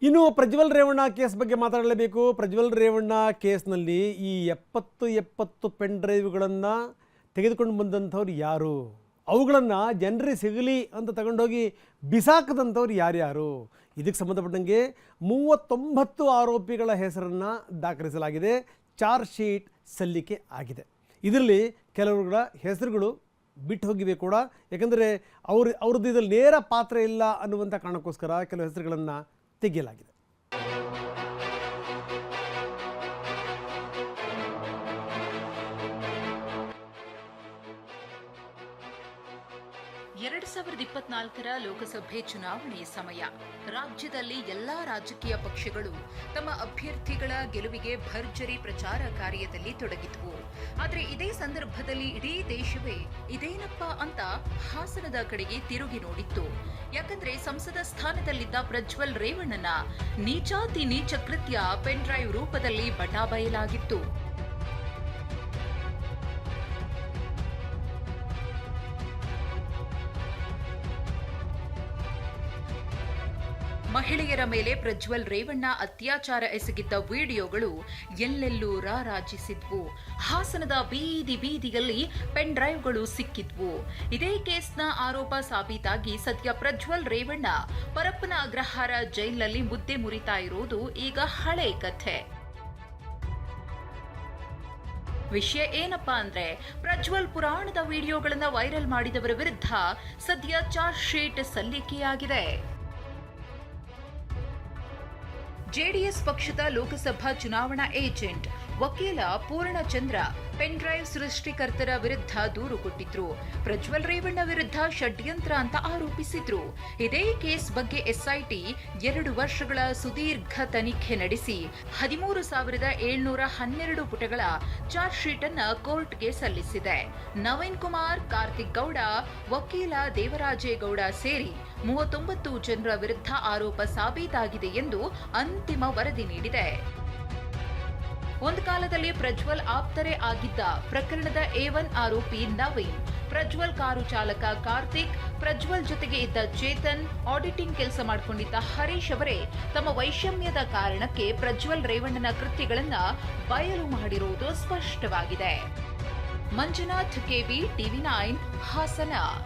ಇನ್ನು ಪ್ರಜ್ವಲ್ ರೇವಣ್ಣ ಕೇಸ್ ಬಗ್ಗೆ ಮಾತಾಡಲೇಬೇಕು. ಪ್ರಜ್ವಲ್ ರೇವಣ್ಣ ಕೇಸ್ನಲ್ಲಿ ಈ 70 ಪೆನ್ ಡ್ರೈವ್ಗಳನ್ನು ತೆಗೆದುಕೊಂಡು ಬಂದಂಥವ್ರು ಯಾರು, ಅವುಗಳನ್ನು ಜನರಿಗೆ ಸಿಗಲಿ ಅಂತ ತಗೊಂಡೋಗಿ ಬಿಸಾಕದಂಥವ್ರು ಯಾರ್ಯಾರು, ಇದಕ್ಕೆ ಸಂಬಂಧಪಟ್ಟಂಗೆ 39 ಆರೋಪಿಗಳ ಹೆಸರನ್ನು ದಾಖಲಿಸಲಾಗಿದೆ. ಚಾರ್ಜ್ ಶೀಟ್ ಸಲ್ಲಿಕೆ ಆಗಿದೆ. ಇದರಲ್ಲಿ ಕೆಲವರುಗಳ ಹೆಸರುಗಳು ಬಿಟ್ಟು ಹೋಗಿವೆ ಕೂಡ. ಯಾಕಂದರೆ ಅವ್ರದ್ದು ಇದರಲ್ಲಿ ನೇರ ಪಾತ್ರ ಇಲ್ಲ ಅನ್ನುವಂಥ ಕಾರಣಕ್ಕೋಸ್ಕರ ಕೆಲವು ಹೆಸರುಗಳನ್ನು ತೆಗೆಯಲಾಗಿದೆ. ಎರಡು 2024 ಲೋಕಸಭೆ ಚುನಾವಣೆ ಸಮಯ. ರಾಜ್ಯದಲ್ಲಿ ಎಲ್ಲಾ ರಾಜಕೀಯ ಪಕ್ಷಗಳು ತಮ್ಮ ಅಭ್ಯರ್ಥಿಗಳ ಗೆಲುವಿಗೆ ಭರ್ಜರಿ ಪ್ರಚಾರ ಕಾರ್ಯದಲ್ಲಿ ತೊಡಗಿದ್ವು. ಆದರೆ ಇದೇ ಸಂದರ್ಭದಲ್ಲಿ ಇಡೀ ದೇಶವೇ ಇದೇನಪ್ಪ ಅಂತ ಹಾಸನದ ಕಡೆಗೆ ತಿರುಗಿ ನೋಡಿತ್ತು. ಯಾಕಂದ್ರೆ ಸಂಸದ ಸ್ಥಾನದಲ್ಲಿದ್ದ ಪ್ರಜ್ವಲ್ ರೇವಣ್ಣನ ನೀಚಾತಿ ನೀಚ ಕೃತ್ಯ ಪೆನ್ ಡ್ರೈವ್ ರೂಪದಲ್ಲಿ ಬಟಾಬಯಲಾಗಿತ್ತು. ಮಹಿಳೆಯರ ಮೇಲೆ ಪ್ರಜ್ವಲ್ ರೇವಣ್ಣ ಅತ್ಯಾಚಾರ ಎಸಗಿದ್ದ ವಿಡಿಯೋಗಳು ಎಲ್ಲೆಲ್ಲೂ ರಾರಾಜಿಸಿದ್ವು. ಹಾಸನದ ಬೀದಿ ಬೀದಿಯಲ್ಲಿ ಪೆನ್ ಡ್ರೈವ್ಗಳು ಸಿಕ್ಕಿದ್ವು. ಇದೇ ಕೇಸ್ನ ಆರೋಪ ಸಾಬೀತಾಗಿ ಸದ್ಯ ಪ್ರಜ್ವಲ್ ರೇವಣ್ಣ ಪರಪ್ಪನ ಅಗ್ರಹಾರ ಜೈಲಿನಲ್ಲಿ ಮುದ್ದೆ ಮುರಿತಾ ಇರೋದು ಈಗ ಹಳೆ ಕಥೆ. ವಿಷಯ ಏನಪ್ಪಾ ಅಂದ್ರೆ, ಪ್ರಜ್ವಲ್ ಪುರಾಣದ ವಿಡಿಯೋಗಳನ್ನ ವೈರಲ್ ಮಾಡಿದವರ ವಿರುದ್ಧ ಸದ್ಯ ಚಾರ್ಜ್ ಶೀಟ್ ಸಲ್ಲಿಕೆಯಾಗಿದೆ. ಜೆಡಿಎಸ್ ಪಕ್ಷದ ಲೋಕಸಭಾ ಚುನಾವಣಾ ಏಜೆಂಟ್ ವಕೀಲ ಪೂರ್ಣಚಂದ್ರ ಪೆನ್ ಡ್ರೈವ್ ಸೃಷ್ಟಿಕರ್ತರ ವಿರುದ್ಧ ದೂರು ಕೊಟ್ಟಿದ್ರು. ಪ್ರಜ್ವಲ್ ರೇವಣ್ಣ ವಿರುದ್ಧ ಷಡ್ಯಂತ್ರ ಅಂತ ಆರೋಪಿಸಿದ್ರು. ಇದೇ ಕೇಸ್ ಬಗ್ಗೆ ಎಸ್ಐಟಿ 2 ವರ್ಷಗಳ ಸುದೀರ್ಘ ತನಿಖೆ ನಡೆಸಿ 13,712 ಪುಟಗಳ ಚಾರ್ಜ್ ಶೀಟ್ ಅನ್ನ ಕೋರ್ಟ್ಗೆ ಸಲ್ಲಿಸಿದೆ. ನವೀನ್ ಕುಮಾರ್, ಕಾರ್ತಿಕ್ ಗೌಡ, ವಕೀಲ ದೇವರಾಜೇಗೌಡ ಸೇರಿ 39 ಜನರ ವಿರುದ್ಧ ಆರೋಪ ಸಾಬೀತಾಗಿದೆ ಎಂದು ಅಂತಿಮ ವರದಿ ನೀಡಿದೆ. ಒಂದು ಕಾಲದಲ್ಲಿ ಪ್ರಜ್ವಲ್ ಆಪ್ತರೇ ಆಗಿದ್ದ ಪ್ರಕರಣದ A1 ಆರೋಪಿ ನವೀನ್, ಪ್ರಜ್ವಲ್ ಕಾರು ಚಾಲಕ ಕಾರ್ತಿಕ್, ಪ್ರಜ್ವಲ್ ಜೊತೆಗೆ ಇದ್ದ ಚೇತನ್, ಆಡಿಟಿಂಗ್ ಕೆಲಸ ಮಾಡಿಕೊಂಡಿದ್ದ ಹರೀಶ್ ಅವರೇ ತಮ್ಮ ವೈಷಮ್ಯದ ಕಾರಣಕ್ಕೆ ಪ್ರಜ್ವಲ್ ರೇವಣ್ಣನ ಕೃತ್ಯಗಳನ್ನ ಬಯಲು ಮಾಡಿರುವುದು ಸ್ಪಷ್ಟವಾಗಿದೆ. Manjunath, KV, TV9, Hassan.